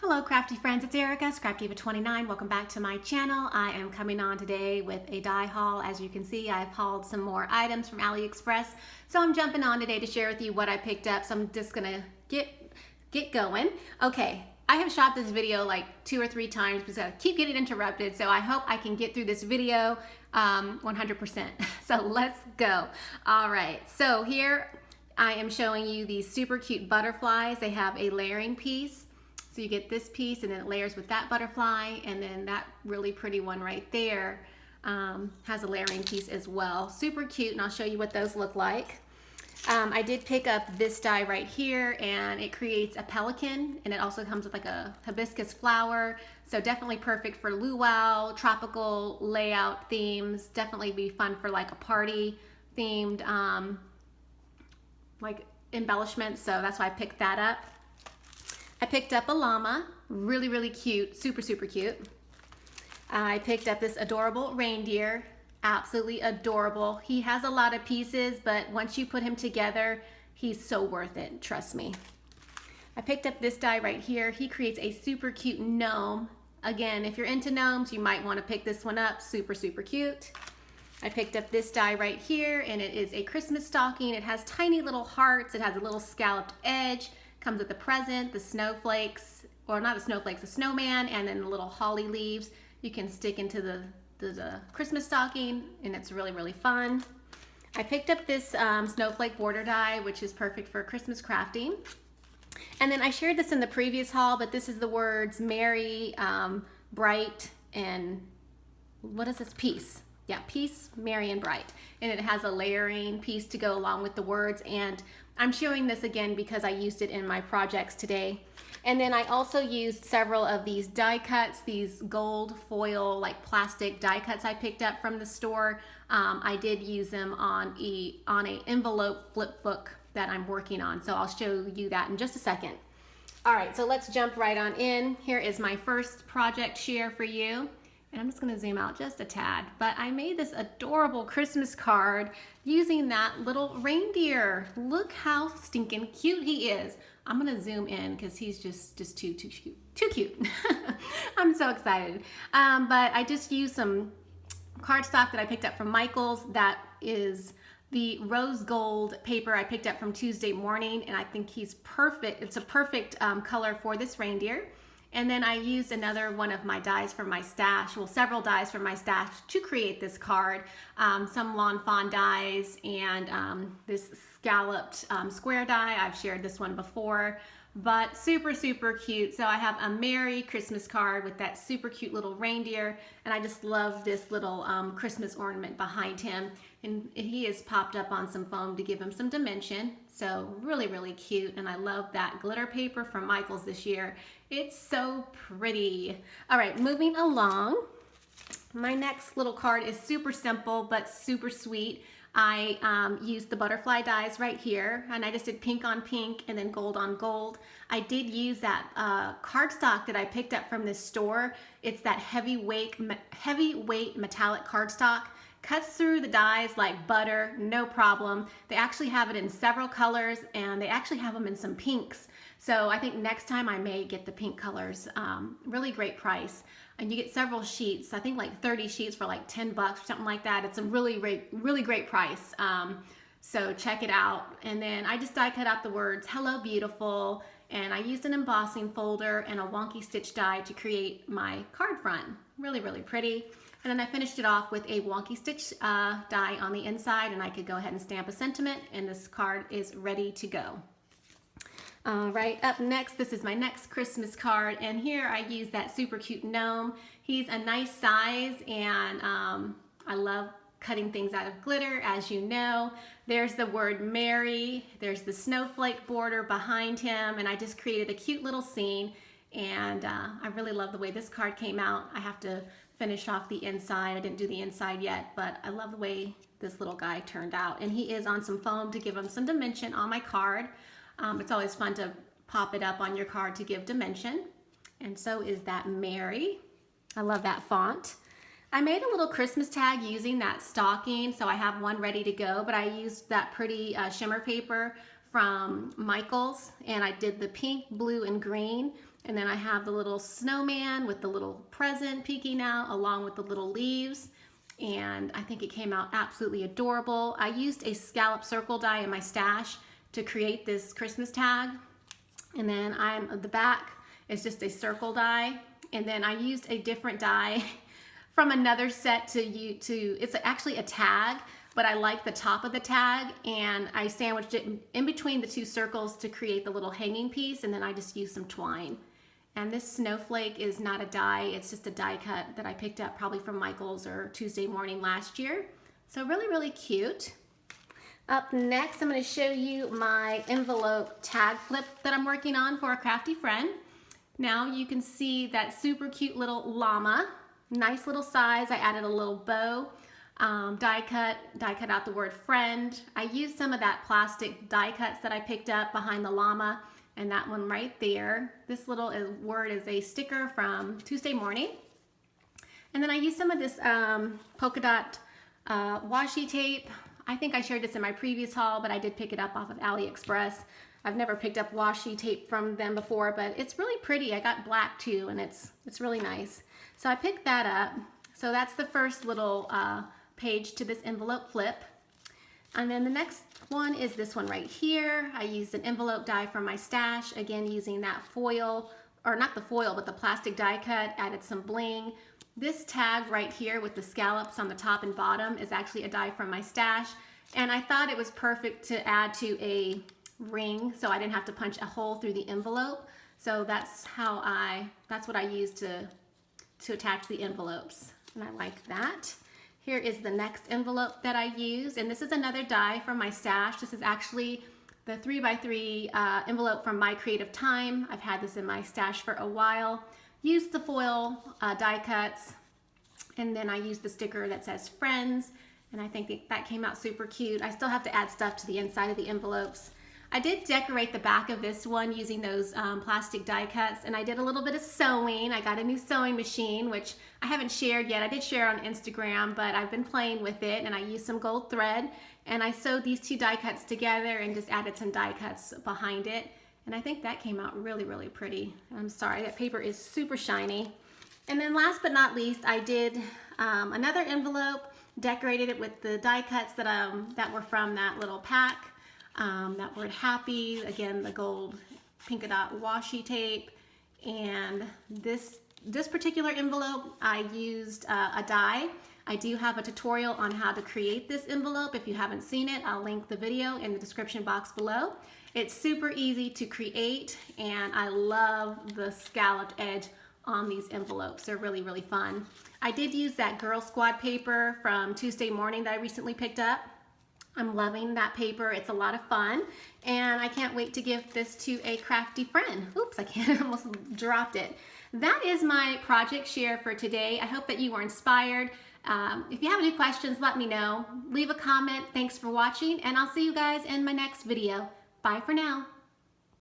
Hello crafty friends, it's Erica, Scrapdivatwentynine. Welcome back to my channel. I am coming on today with a die haul. As you can see, I've hauled some more items from AliExpress. So I'm jumping on today to share with you what I picked up. So I'm just gonna get going. Okay, I have shot this video like 2 or 3 times because I keep getting interrupted. So I hope I can get through this video 100%. So let's go. All right, so here I am showing you these super cute butterflies. They have a layering piece. So you get this piece and then it layers with that butterfly, and then that really pretty one right there has a layering piece as well. Super cute, and I'll show you what those look like. I did pick up this die right here, and it creates a pelican, and it also comes with like a hibiscus flower. So definitely perfect for luau, tropical layout themes. Definitely be fun for like a party themed like embellishments. So that's why I picked that up. I picked up a llama, really cute, super cute. I picked up this adorable reindeer, absolutely adorable. He has a lot of pieces, but once you put him together, he's so worth it, trust me. I picked up this die right here. He creates a super cute gnome. Again, if you're into gnomes, you might want to pick this one up, super cute. I picked up this die right here, and it is a Christmas stocking. It has tiny little hearts. It has a little scalloped edge. Comes with the present, the snowflakes, or not the snowflakes, the snowman, and then the little holly leaves you can stick into the Christmas stocking, and it's really fun. I picked up this snowflake border die, which is perfect for Christmas crafting. And then I shared this in the previous haul, but this is the words merry, bright, and what is this? Peace. Yeah, peace, merry, and bright. And it has a layering piece to go along with the words, and I'm showing this again because I used it in my projects today. And then I also used several of these die cuts, these gold foil like plastic die cuts I picked up from the store. I did use them on an envelope flip book that I'm working on, so I'll show you that in just a second. All right, so let's jump right on in. Here is my first project share for you. And I'm just gonna zoom out just a tad, but I made this adorable Christmas card using that little reindeer. Look how stinking cute he is. I'm gonna zoom in because he's just too cute. Too cute. I'm so excited. But I just used some cardstock that I picked up from Michael's. That is the rose gold paper I picked up from Tuesday Morning, and I think he's perfect. It's a perfect color for this reindeer. And then I used another one of my dies from my stash, well, several dies from my stash to create this card. Some Lawn Fawn dies and this scalloped square die. I've shared this one before, but super cute. So I have a Merry Christmas card with that super cute little reindeer, and I just love this little Christmas ornament behind him. And he is popped up on some foam to give him some dimension. So really cute, and I love that glitter paper from Michael's this year. It's so pretty. All right, moving along. My next little card is super simple but super sweet. I used the butterfly dies right here, and I just did pink on pink and then gold on gold. I did use that cardstock that I picked up from this store. It's that heavyweight metallic cardstock. Cuts through the dies like butter, no problem. They actually have it in several colors, and they actually have them in some pinks. So I think next time I may get the pink colors. Really great price. And you get several sheets, I think like 30 sheets for like 10 bucks or something like that. It's a really great price. So check it out. And then I just die cut out the words, hello beautiful. And I used an embossing folder and a wonky stitch die to create my card front. Really pretty. And then I finished it off with a wonky stitch die on the inside, and I could go ahead and stamp a sentiment, and this card is ready to go. All right, up next, this is my next Christmas card, and here I use that super cute gnome. He's a nice size, and I love cutting things out of glitter, as you know. There's the word Merry, there's the snowflake border behind him, and I just created a cute little scene, and I really love the way this card came out. I have to finish off the inside. I didn't do the inside yet, but I love the way this little guy turned out. And he is on some foam to give him some dimension on my card. It's always fun to pop it up on your card to give dimension. And so is that Merry. I love that font. I made a little Christmas tag using that stocking, so I have one ready to go, but I used that pretty shimmer paper from Michaels, and I did the pink, blue, and green. And then I have the little snowman with the little present peeking out along with the little leaves. And I think it came out absolutely adorable. I used a scallop circle die in my stash to create this Christmas tag. And then the back is just a circle die. And then I used a different die from another set it's actually a tag, but I like the top of the tag, and I sandwiched it in between the two circles to create the little hanging piece, and then I just used some twine. And this snowflake is not a die, it's just a die cut that I picked up probably from Michaels or Tuesday Morning last year. So really, really cute. Up next, I'm going to show you my envelope tag flip that I'm working on for a crafty friend. Now you can see that super cute little llama. Nice little size. I added a little bow, die cut out the word friend. I used some of that plastic die cuts that I picked up behind the llama, and that one right there. This little word is a sticker from Tuesday Morning. And then I used some of this polka dot washi tape. I think I shared this in my previous haul, but I did pick it up off of AliExpress. I've never picked up washi tape from them before, but it's really pretty. I got black too, and it's really nice. So I picked that up. So that's the first little page to this envelope flip. And then the next one is this one right here. I used an envelope die from my stash, again using that foil, or not the foil, but the plastic die cut, added some bling. This tag right here with the scallops on the top and bottom is actually a die from my stash, and I thought it was perfect to add to a ring so I didn't have to punch a hole through the envelope. So that's what I used to attach the envelopes, and I like that. Here is the next envelope that I used, and this is another die from my stash. This is actually the 3x3 envelope from My Creative Time. I've had this in my stash for a while. Used the foil die cuts, and then I used the sticker that says friends, and I think that came out super cute. I still have to add stuff to the inside of the envelopes. I did decorate the back of this one using those plastic die cuts, and I did a little bit of sewing. I got a new sewing machine, which I haven't shared yet. I did share on Instagram, but I've been playing with it, and I used some gold thread, and I sewed these two die cuts together and just added some die cuts behind it, and I think that came out really, really pretty. I'm sorry, that paper is super shiny. And then last but not least, I did another envelope, decorated it with the die cuts that were from that little pack. That word happy, again the gold polka dot washi tape, and this particular envelope I used a die. I do have a tutorial on how to create this envelope. If you haven't seen it, I'll link the video in the description box below. It's super easy to create, and I love the scalloped edge on these envelopes. They're really, really fun. I did use that Girl Squad paper from Tuesday Morning that I recently picked up. I'm loving that paper. It's a lot of fun, and I can't wait to give this to a crafty friend. Oops, I almost dropped it. That is my project share for today. I hope that you were inspired. If you have any questions, let me know. Leave a comment. Thanks for watching, and I'll see you guys in my next video. Bye for now.